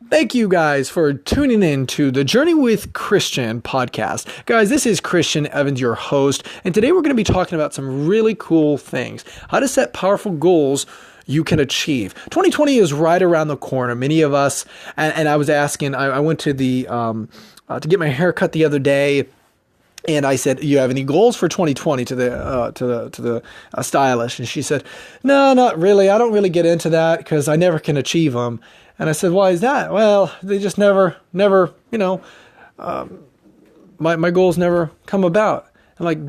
Thank you guys for tuning in to the Journey with Christian podcast. Guys, this is Christian Evans, your host, and today we're going to be talking about some really cool things. How to set powerful goals you can achieve. 2020 is right around the corner. Many of us, and I was asking, I went to the to get my hair cut the other day. And I said, "You have any goals for 2020?" to the stylist, and she said, "No, not really. I don't really get into that because I never can achieve them." And I said, "Why is that?" "Well, they just never, my goals never come about." I'm like,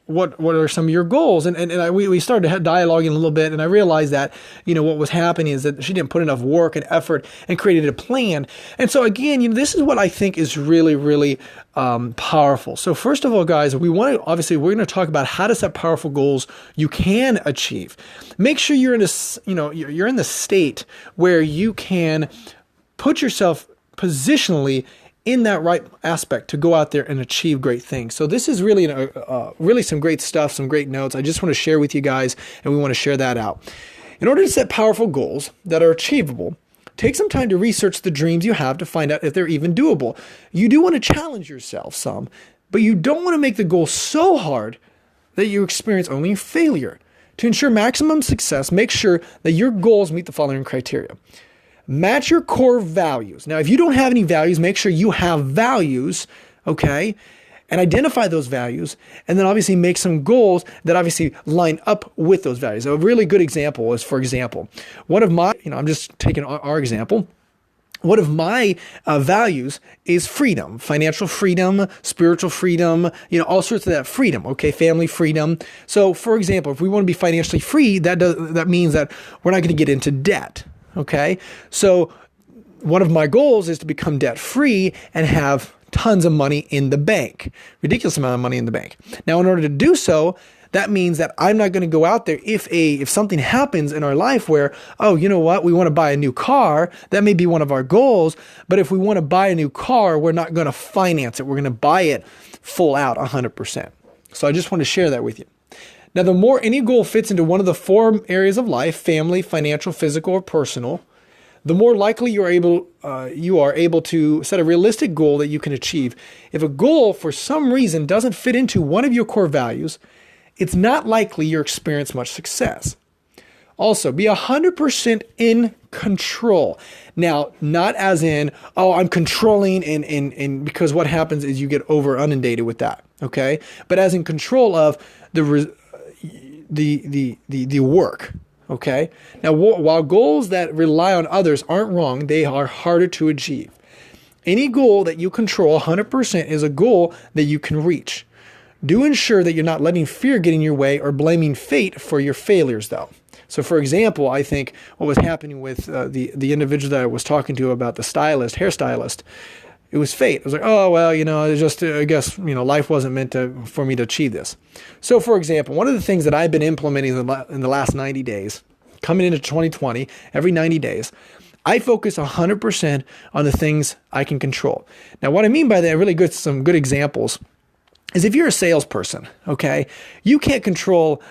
what are some of your goals? And we started dialoguing a little bit, and I realized that, what was happening is that she didn't put enough work and effort and created a plan. And so again, this is what I think is really, really powerful. So first of all, guys, we're going to talk about how to set powerful goals you can achieve. Make sure you're in you're in the state where you can put yourself positionally in that right aspect to go out there and achieve great things. So this is really really some great stuff, some great notes I just want to share with you guys, and we want to share that out. In order to set powerful goals that are achievable, take some time to research the dreams you have to find out if they're even doable. You do want to challenge yourself some, but you don't want to make the goal so hard that you experience only failure. To ensure maximum success, make sure that your goals meet the following criteria. Match your core values. Now, if you don't have any values, make sure you have values, okay? And identify those values, and then obviously make some goals that obviously line up with those values. A really good example is, for example, one of my, I'm just taking our example. One of my values is freedom, financial freedom, spiritual freedom, all sorts of that freedom, okay, family freedom. So, for example, if we want to be financially free, that means that we're not going to get into debt. Okay, so one of my goals is to become debt-free and have tons of money in the bank, ridiculous amount of money in the bank. Now, in order to do so, that means that I'm not going to go out there if something happens in our life where, we want to buy a new car. That may be one of our goals, but if we want to buy a new car, we're not going to finance it. We're going to buy it full out 100%. So I just want to share that with you. Now, the more any goal fits into one of the four areas of life, family, financial, physical, or personal, the more likely you are able to set a realistic goal that you can achieve. If a goal, for some reason, doesn't fit into one of your core values, it's not likely you'll experience much success. Also, be 100% in control. Now, not as in, I'm controlling and because what happens is you get over inundated with that, okay? But as in control of the work, okay? Now, while goals that rely on others aren't wrong, they are harder to achieve. Any goal that you control 100% is a goal that you can reach. Do ensure that you're not letting fear get in your way or blaming fate for your failures, though. So, for example, I think what was happening with the individual that I was talking to about the hairstylist, it was fate. It was like, I guess, life wasn't meant for me to achieve this. So, for example, one of the things that I've been implementing in the last 90 days, coming into 2020, every 90 days, I focus 100% on the things I can control. Now, what I mean by that, some good examples, is if you're a salesperson, okay, you can't control,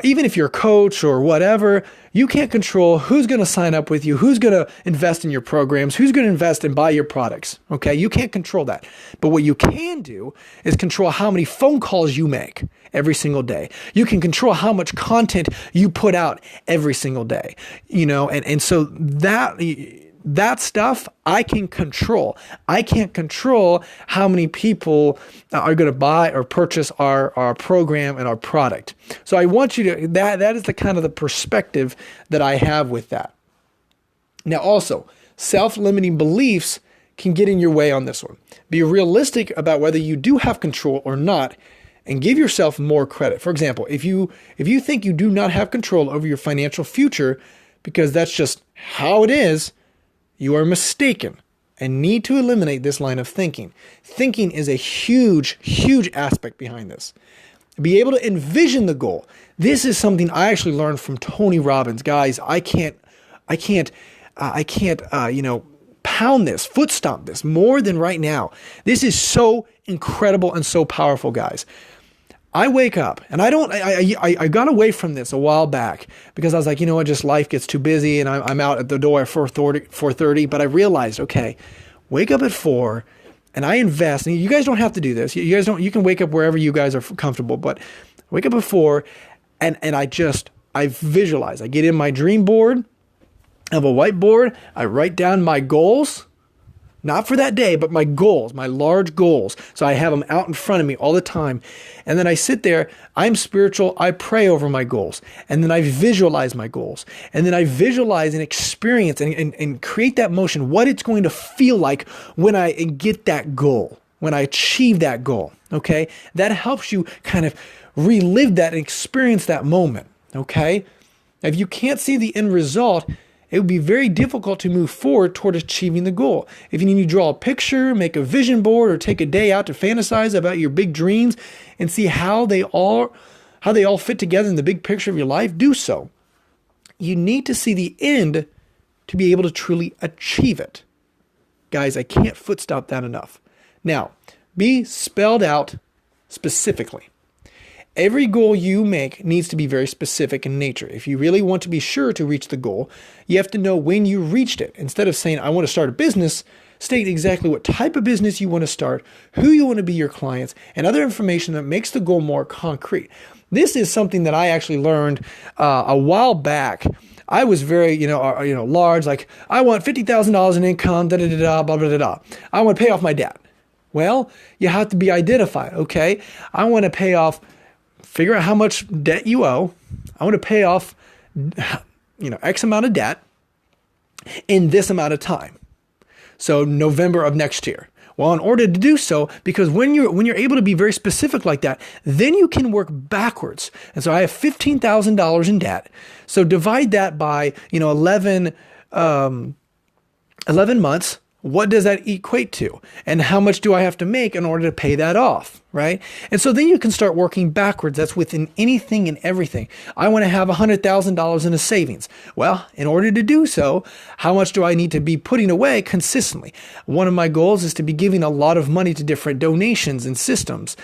even if you're a coach or whatever, you can't control who's going to sign up with you, who's going to invest in your programs, who's going to invest and buy your products, okay? You can't control that. But what you can do is control how many phone calls you make every single day. You can control how much content you put out every single day, and so that stuff I can control. I can't control how many people are going to buy or purchase our program and our product. So I want you to, that is the kind of the perspective that I have with that. Now also, self-limiting beliefs can get in your way on this one. Be realistic about whether you do have control or not, and give yourself more credit. For example, if you think you do not have control over your financial future because that's just how it is, you are mistaken and need to eliminate this line of thinking. Thinking is a huge, huge aspect behind this. Be able to envision the goal. This is something I actually learned from Tony Robbins. Guys, I can't pound this, foot stomp this more than right now. This is so incredible and so powerful, guys. I wake up and I got away from this a while back because I was like, you know what, just life gets too busy and I'm out at the door at 4:30, but I realized, okay, wake up at 4 and I invest. And you guys don't have to do this. You guys don't, you can wake up wherever you guys are comfortable, but wake up at 4 and I visualize. I get in my dream board. I have a whiteboard. I write down my goals. Not for that day, but my goals, my large goals. So I have them out in front of me all the time. And then I sit there, I'm spiritual, I pray over my goals. And then I visualize my goals. And then I visualize and experience and create that motion, what it's going to feel like when I get that goal, when I achieve that goal. Okay? That helps you kind of relive that and experience that moment. Okay? If you can't see the end result, it would be very difficult to move forward toward achieving the goal. If you need to draw a picture, make a vision board, or take a day out to fantasize about your big dreams and see how they all fit together in the big picture of your life, do so. You need to see the end to be able to truly achieve it. Guys, I can't footstop that enough. Now, be spelled out specifically. Every goal you make needs to be very specific in nature. If you really want to be sure to reach the goal, you have to know when you reached it. Instead of saying, I want to start a business, state exactly what type of business you want to start, who you want to be your clients, and other information that makes the goal more concrete. This is something that I actually learned a while back. I was very, large, like, I want $50,000 in income, blah, blah, blah, blah. I want to pay off my debt. Well, you have to be identified, okay? I want to figure out how much debt you owe. I want to pay off, X amount of debt in this amount of time. So November of next year. Well, in order to do so, because when you're able to be very specific like that, then you can work backwards. And so I have $15,000 in debt. So divide that by, 11 months. What does that equate to? And how much do I have to make in order to pay that off, right? And so then you can start working backwards. That's within anything and everything. I want to have $100,000 in a savings. Well, in order to do so, how much do I need to be putting away consistently? One of my goals is to be giving a lot of money to different donations and systems,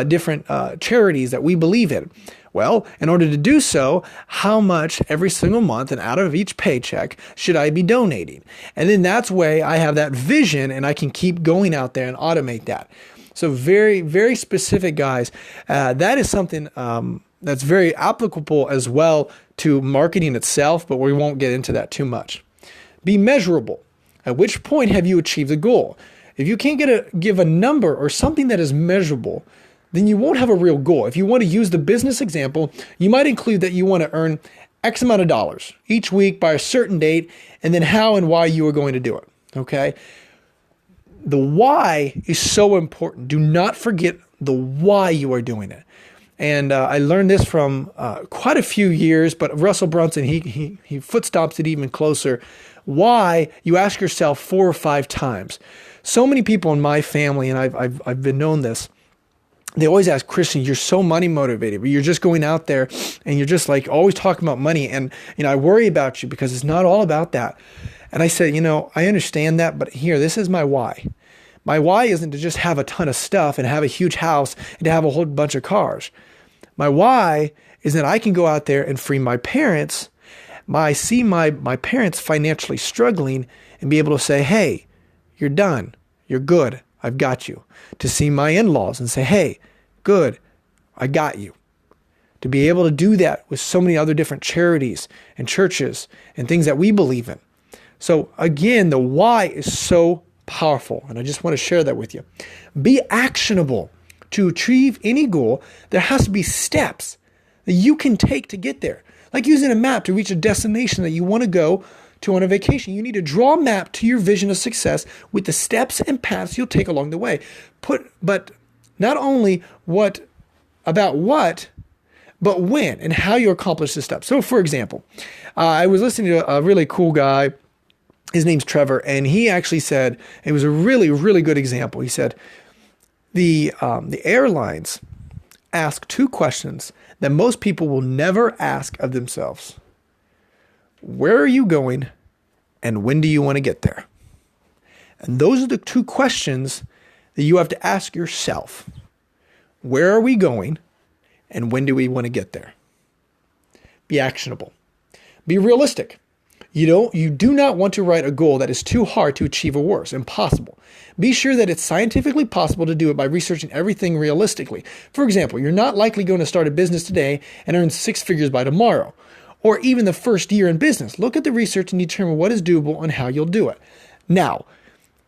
different charities that we believe in. Well, in order to do so, how much every single month and out of each paycheck should I be donating? And then that's way I have that vision and I can keep going out there and automate that. So very, very specific, guys. That is something that's very applicable as well to marketing itself, but we won't get into that too much. Be measurable. At which point have you achieved the goal? If you can't give a number or something that is measurable, then you won't have a real goal. If you want to use the business example, you might include that you want to earn X amount of dollars each week by a certain date, and then how and why you are going to do it, okay? The why is so important. Do not forget the why you are doing it. And I learned this from quite a few years, but Russell Brunson, he footstops it even closer. Why, you ask yourself 4 or 5 times. So many people in my family, and I've been known this, they always ask, Christian, you're so money motivated, but you're just going out there and you're just like always talking about money. And, I worry about you because it's not all about that. And I said, I understand that, but here, this is my why. My why isn't to just have a ton of stuff and have a huge house and to have a whole bunch of cars. My why is that I can go out there and free my parents. I see my parents financially struggling and be able to say, hey, you're done. You're good. I've got you. To see my in-laws and say, hey, good, I got you. To be able to do that with so many other different charities and churches and things that we believe in. So again, the why is so powerful, and I just want to share that with you. Be actionable. To achieve any goal, there has to be steps that you can take to get there. Like using a map to reach a destination that you want to go to on a vacation. You need to draw a map to your vision of success with the steps and paths you'll take along the way. But not only what, but when and how you accomplish this step. So for example, I was listening to a really cool guy. His name's Trevor, and he actually said, it was a really, really good example. He said, the airlines ask 2 questions that most people will never ask of themselves. Where are you going, and when do you want to get there? And those are the 2 questions that you have to ask yourself. Where are we going, And when do we want to get there? Be actionable. Be realistic. You do not want to write a goal that is too hard to achieve or worse, impossible. Be sure that it's scientifically possible to do it by researching everything realistically. For example, you're not likely going to start a business today and earn 6 figures by tomorrow, or even the first year in business. Look at the research and determine what is doable and how you'll do it. Now,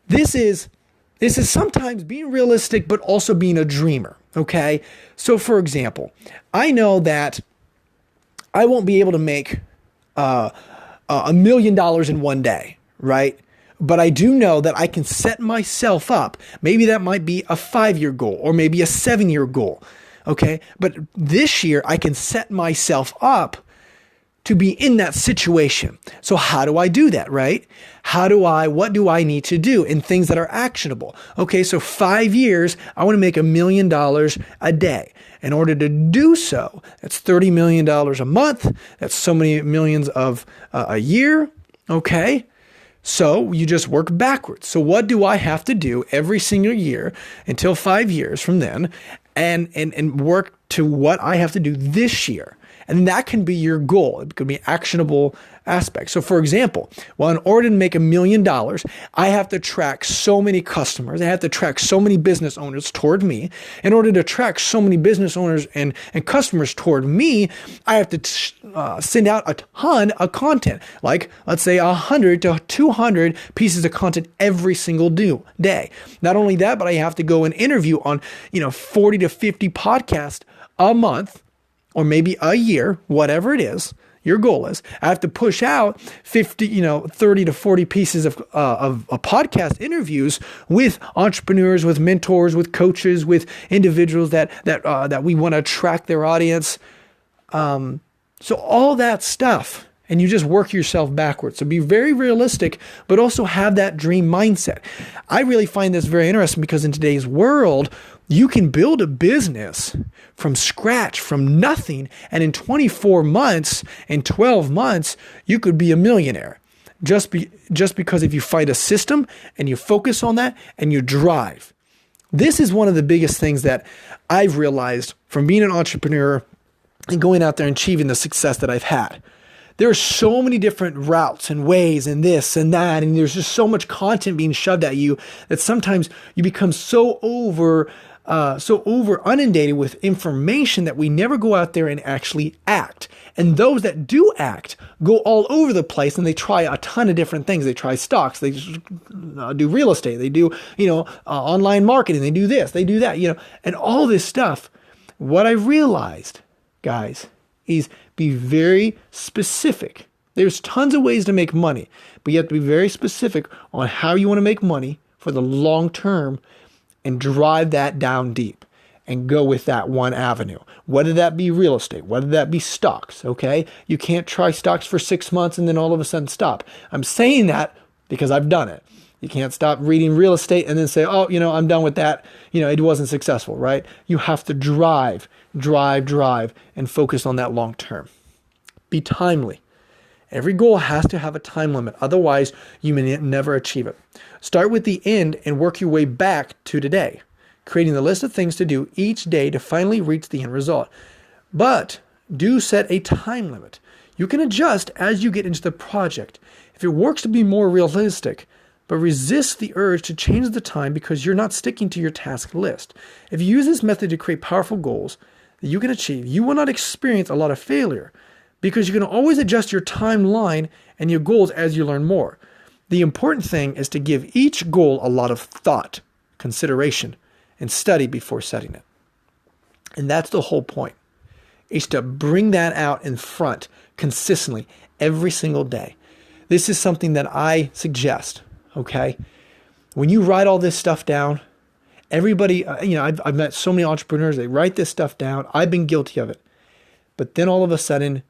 this is sometimes being realistic, but also being a dreamer, okay? So for example, I know that I won't be able to make $1 million in one day, right? But I do know that I can set myself up. Maybe that might be a 5-year goal or maybe a 7-year goal, okay? But this year I can set myself up to be in that situation. So how do I do that, right? What do I need to do in things that are actionable? Okay, so 5 years, I want to make $1 million a day. In order to do so, that's $30 million a month. That's so many millions of a year. Okay, so you just work backwards. So what do I have to do every single year until 5 years from then and work to what I have to do this year? And that can be your goal. It could be actionable aspects. So for example, in order to make $1 million, I have to track so many customers. I have to track so many business owners toward me. In order to track so many business owners and customers toward me, I have to send out a ton of content, like let's say 100 to 200 pieces of content every single day. Not only that, but I have to go and interview on 40 to 50 podcasts a month, or maybe a year, whatever it is, your goal is. I have to push out 30 to 40 pieces of podcast interviews with entrepreneurs, with mentors, with coaches, with individuals that we want to attract their audience. So all that stuff, and you just work yourself backwards. So be very realistic, but also have that dream mindset. I really find this very interesting because in today's world, you can build a business from scratch, from nothing, and in 24 months, in 12 months, you could be a millionaire. Just because if you find a system and you focus on that and you drive. This is one of the biggest things that I've realized from being an entrepreneur and going out there and achieving the success that I've had. There are so many different routes and ways and this and that, and there's just so much content being shoved at you that sometimes you become so over inundated with information that we never go out there and actually act. And those that do act go all over the place and they try a ton of different things. They try stocks, they do real estate, they do, online marketing, they do this, they do that, and all this stuff. What I realized, guys, is be very specific. There's tons of ways to make money, but you have to be very specific on how you want to make money for the long term and drive that down deep and go with that one avenue. Whether that be real estate, whether that be stocks, okay? You can't try stocks for 6 months and then all of a sudden stop. I'm saying that because I've done it. You can't stop reading real estate and then say, oh, I'm done with that. It wasn't successful, right? You have to drive, and focus on that long term. Be timely. Every goal has to have a time limit. Otherwise, you may never achieve it. Start with the end and work your way back to today, creating the list of things to do each day to finally reach the end result. But do set a time limit. You can adjust as you get into the project. If it works to be more realistic, but resist the urge to change the time because you're not sticking to your task list. If you use this method to create powerful goals that you can achieve, you will not experience a lot of failure because you can always adjust your timeline and your goals as you learn more. The important thing is to give each goal a lot of thought, consideration, and study before setting it. And that's the whole point, is to bring that out in front consistently every single day. This is something that I suggest. Okay, when you write all this stuff down, everybody, I've met so many entrepreneurs, they write this stuff down. I've been guilty of it. But then all of a sudden,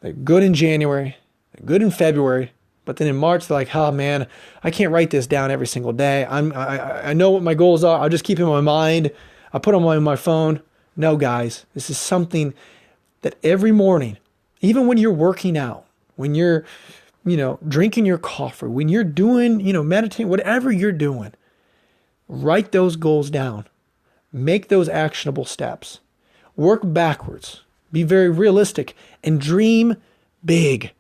they're good in January, they're good in February, but then in March, they're like, oh man, I can't write this down every single day. I know what my goals are. I'll just keep them in my mind. I'll put them on my phone. No, guys, this is something that every morning, even when you're working out, when you're drinking your coffee, when you're doing, meditating, whatever you're doing, write those goals down. Make those actionable steps. work backwards, be very realistic, and dream big.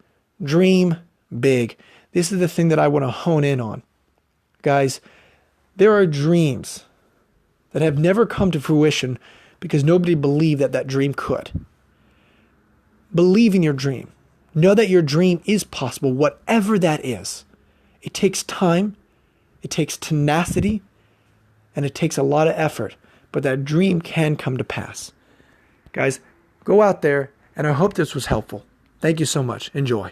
Dream big. This is the thing that I want to hone in on. Guys, there are dreams that have never come to fruition because nobody believed that that dream could. Believe in your dream. Know that your dream is possible, whatever that is. It takes time, it takes tenacity, and it takes a lot of effort, but that dream can come to pass. Guys, go out there, and I hope this was helpful. Thank you so much. Enjoy.